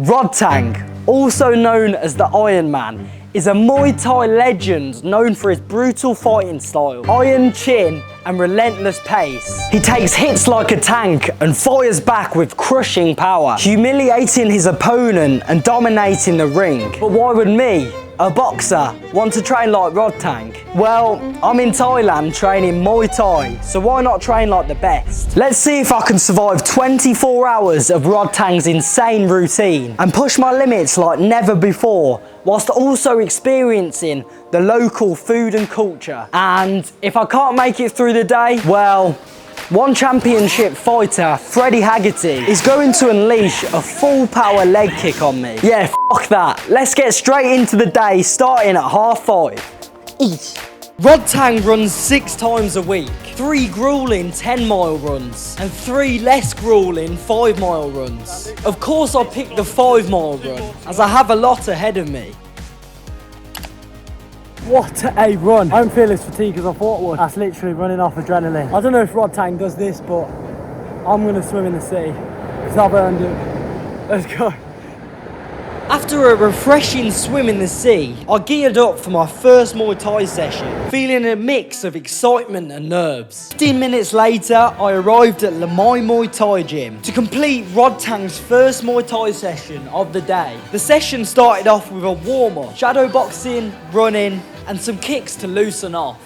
Rodtang, also known as the Iron Man, is a Muay Thai legend known for his brutal fighting style, iron chin and relentless pace. He takes hits like a tank and fires back with crushing power, humiliating his opponent and dominating the ring. But why would me, a boxer, want to train like Rodtang? Well, I'm in Thailand training Muay Thai, so why not train like the best? Let's see if I can survive 24 hours of Rodtang's insane routine and push my limits like never before, whilst also experiencing the local food and culture. And if I can't make it through the day, well, one championship fighter, Freddie Haggerty, is going to unleash a full power leg kick on me. Yeah, fuck that. Let's get straight into the day, starting at 5:30. Rodtang runs 6 times a week, 3 grueling 10-mile runs, and 3 less grueling 5-mile runs. Of course I picked the 5-mile run, as I have a lot ahead of me. What a run. I don't feel as fatigued as I thought I would. That's literally running off adrenaline. I don't know if Rodtang does this, but I'm going to swim in the sea because I've earned it. Let's go. After a refreshing swim in the sea, I geared up for my first Muay Thai session, feeling a mix of excitement and nerves. 15 minutes later, I arrived at the Muay Thai gym to complete Rodtang's first Muay Thai session of the day. The session started off with a warm-up, shadow boxing, running, and some kicks to loosen off.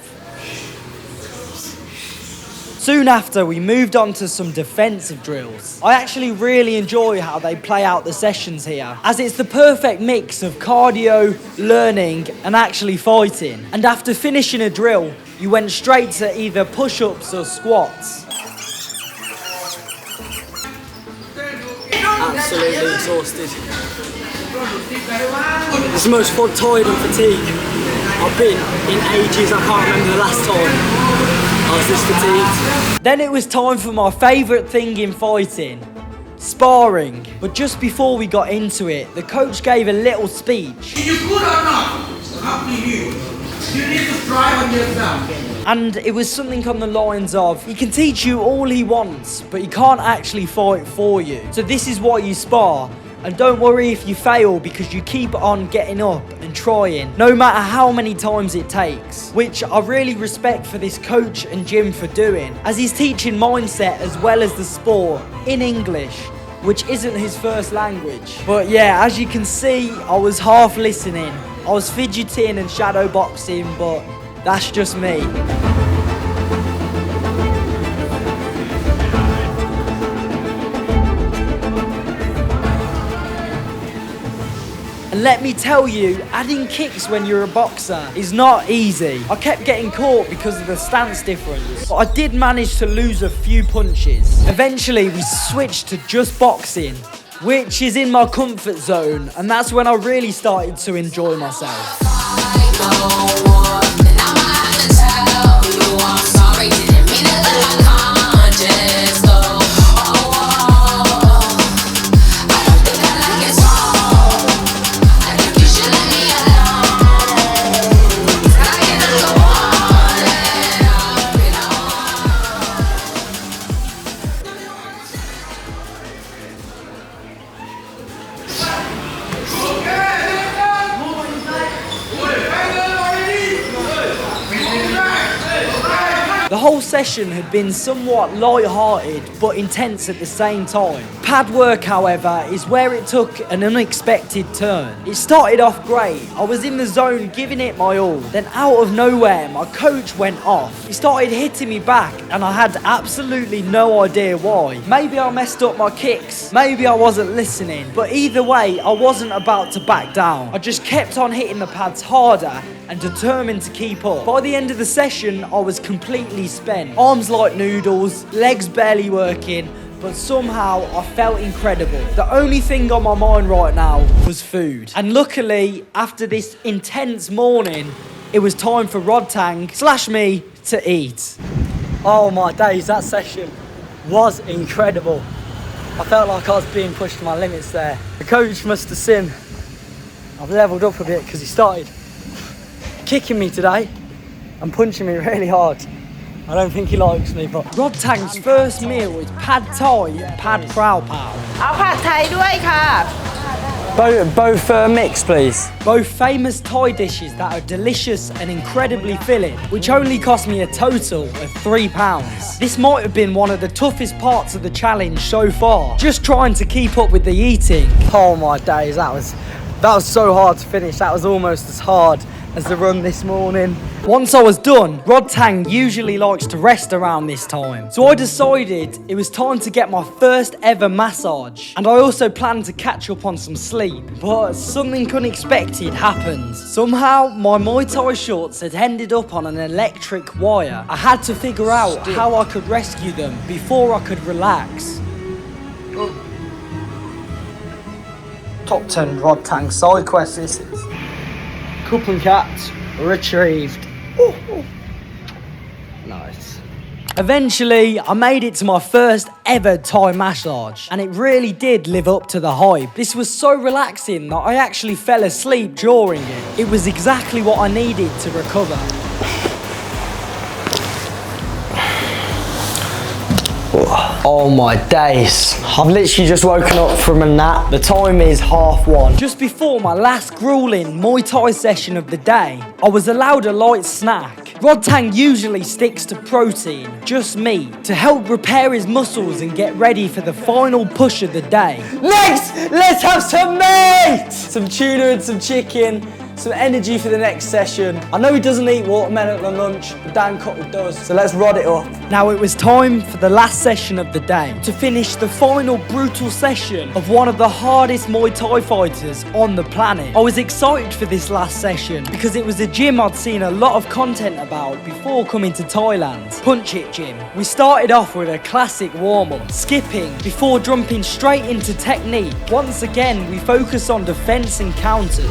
Soon after, we moved on to some defensive drills. I actually really enjoy how they play out the sessions here, as it's the perfect mix of cardio, learning, and actually fighting. And after finishing a drill, you went straight to either push-ups or squats. Absolutely exhausted. It's the most tired and fatigued I've been in ages. I can't remember the last time I was this fatigued. Then it was time for my favourite thing in fighting, sparring. But just before we got into it, the coach gave a little speech. Are you good or not? It's up to you. You need to try on yourself. And it was something on the lines of, he can teach you all he wants, but he can't actually fight for you. So this is why you spar. And don't worry if you fail, because you keep on getting up and trying, no matter how many times it takes. Which I really respect for this coach and gym for doing, as he's teaching mindset as well as the sport in English, which isn't his first language. But yeah, as you can see, I was half listening. I was fidgeting and shadow boxing, but that's just me. And let me tell you, adding kicks when you're a boxer is not easy. I kept getting caught because of the stance difference, but I did manage to lose a few punches. Eventually, we switched to just boxing, which is in my comfort zone, and that's when I really started to enjoy myself. The whole session had been somewhat light-hearted but intense at the same time. Pad work, however, is where it took an unexpected turn. It started off great. I was in the zone giving it my all. Then out of nowhere, my coach went off. He started hitting me back and I had absolutely no idea why. Maybe I messed up my kicks. Maybe I wasn't listening. But either way, I wasn't about to back down. I just kept on hitting the pads harder and determined to keep up. By the end of the session, I was completely spent. Arms like noodles, legs barely working, but somehow I felt incredible. The only thing on my mind right now was food. And luckily, after this intense morning, it was time for Rodtang / me to eat. Oh my days, that session was incredible. I felt like I was being pushed to my limits there. The coach must have seen I've leveled up a bit, because he started kicking me today and punching me really hard. I don't think he likes me, but Rodtang's first meal is pad thai and pad krao pao. เอาผัดไทยด้วยค่ะ Both mixed, please. Both famous Thai dishes that are delicious and incredibly filling, which only cost me a total of £3. This might have been one of the toughest parts of the challenge so far, just trying to keep up with the eating. Oh my days, that was so hard to finish. That was almost as hard as the run this morning. Once I was done, Rodtang usually likes to rest around this time. So I decided it was time to get my first ever massage. And I also planned to catch up on some sleep. But something unexpected happened. Somehow, my Muay Thai shorts had ended up on an electric wire. I had to figure out how I could rescue them before I could relax. Top 10 Rodtang side quest this is. Cuttle cat retrieved. Ooh. Nice. Eventually, I made it to my first ever Thai massage, and it really did live up to the hype. This was so relaxing that I actually fell asleep during it. It was exactly what I needed to recover. Oh my days. I've literally just woken up from a nap. The time is 1:30. Just before my last grueling Muay Thai session of the day, I was allowed a light snack. Rodtang usually sticks to protein, just meat, to help repair his muscles and get ready for the final push of the day. Next, let's have some meat! Some tuna and some chicken. Some energy for the next session. I know he doesn't eat watermelon at lunch, but Dan Cuttle does, so let's rod it up. Now it was time for the last session of the day, to finish the final brutal session of one of the hardest Muay Thai fighters on the planet. I was excited for this last session because it was a gym I'd seen a lot of content about before coming to Thailand. Punch It Gym. We started off with a classic warm-up, skipping before jumping straight into technique. Once again, we focus on defense and counters.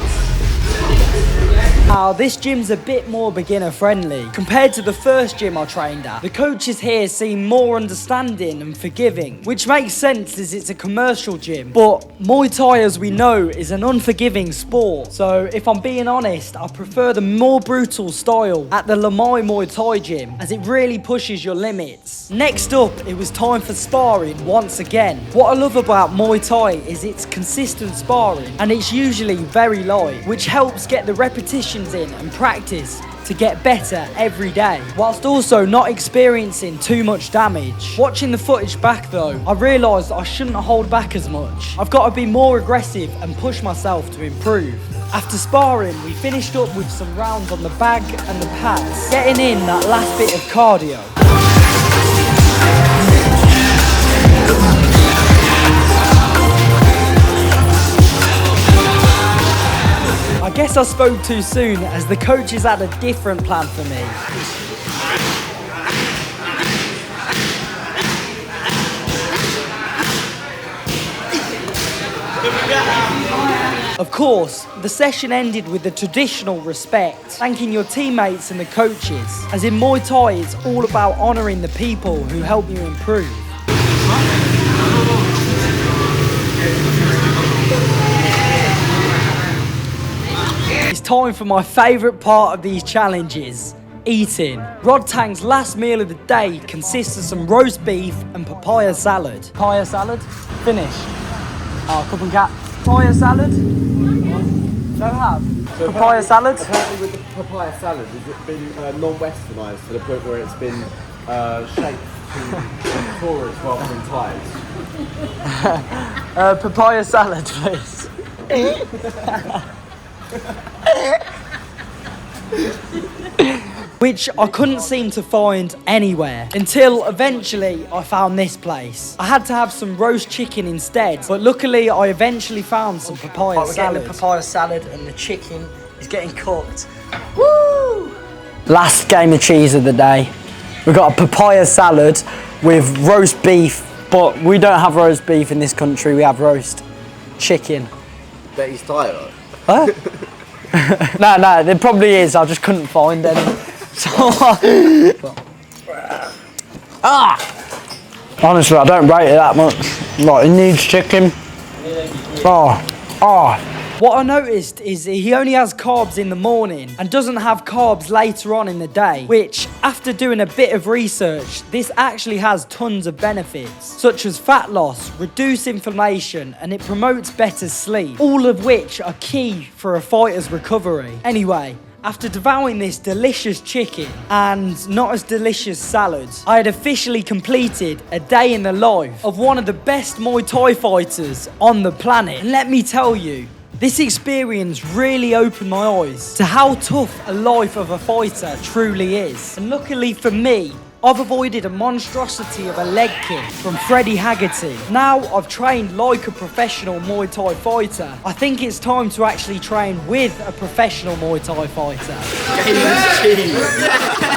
Now, this gym's a bit more beginner friendly compared to the first gym I trained at. The coaches here seem more understanding and forgiving, which makes sense as it's a commercial gym. But Muay Thai, as we know, is an unforgiving sport. So if I'm being honest, I prefer the more brutal style at the Lamai Muay Thai gym, as it really pushes your limits. Next up, it was time for sparring once again. What I love about Muay Thai is it's consistent sparring, and it's usually very light, which helps get the repetitions in and practice to get better every day, whilst also not experiencing too much damage. Watching the footage back though, I realised I shouldn't hold back as much. I've got to be more aggressive and push myself to improve. After sparring, we finished up with some rounds on the bag and the pads, getting in that last bit of cardio. I guess I spoke too soon, as the coaches had a different plan for me. Of course, the session ended with the traditional respect, thanking your teammates and the coaches, as in Muay Thai it's all about honouring the people who help you improve. It's time for my favourite part of these challenges, eating. Rodtang's last meal of the day consists of some roast beef and papaya salad. Papaya salad? Finish. Oh, cup and cat. Papaya salad? Don't have. So papaya salad? Apparently with the papaya salad, has it been non-westernised to the point where it's been shaped to tourists rather than Thais? Papaya salad, please. Which I couldn't seem to find anywhere, until eventually I found this place. I had to have some roast chicken instead, but luckily I eventually found some papaya salad. We're getting the papaya salad and the chicken is getting cooked. Woo! Last game of cheese of the day. We've got a papaya salad with roast beef, but we don't have roast beef in this country, we have roast chicken. Bet he's Thai, right? Huh? No, there probably is, I just couldn't find any. So, honestly, I don't rate it that much. Like, it needs chicken. What I noticed is he only has carbs in the morning and doesn't have carbs later on in the day, which, after doing a bit of research, this actually has tons of benefits, such as fat loss, reduce inflammation, and it promotes better sleep, all of which are key for a fighter's recovery. Anyway, after devouring this delicious chicken and not as delicious salads, I had officially completed a day in the life of one of the best Muay Thai fighters on the planet. And let me tell you, this experience really opened my eyes to how tough a life of a fighter truly is. And luckily for me, I've avoided a monstrosity of a leg kick from Freddie Haggerty. Now I've trained like a professional Muay Thai fighter, I think it's time to actually train with a professional Muay Thai fighter. Game is cheese.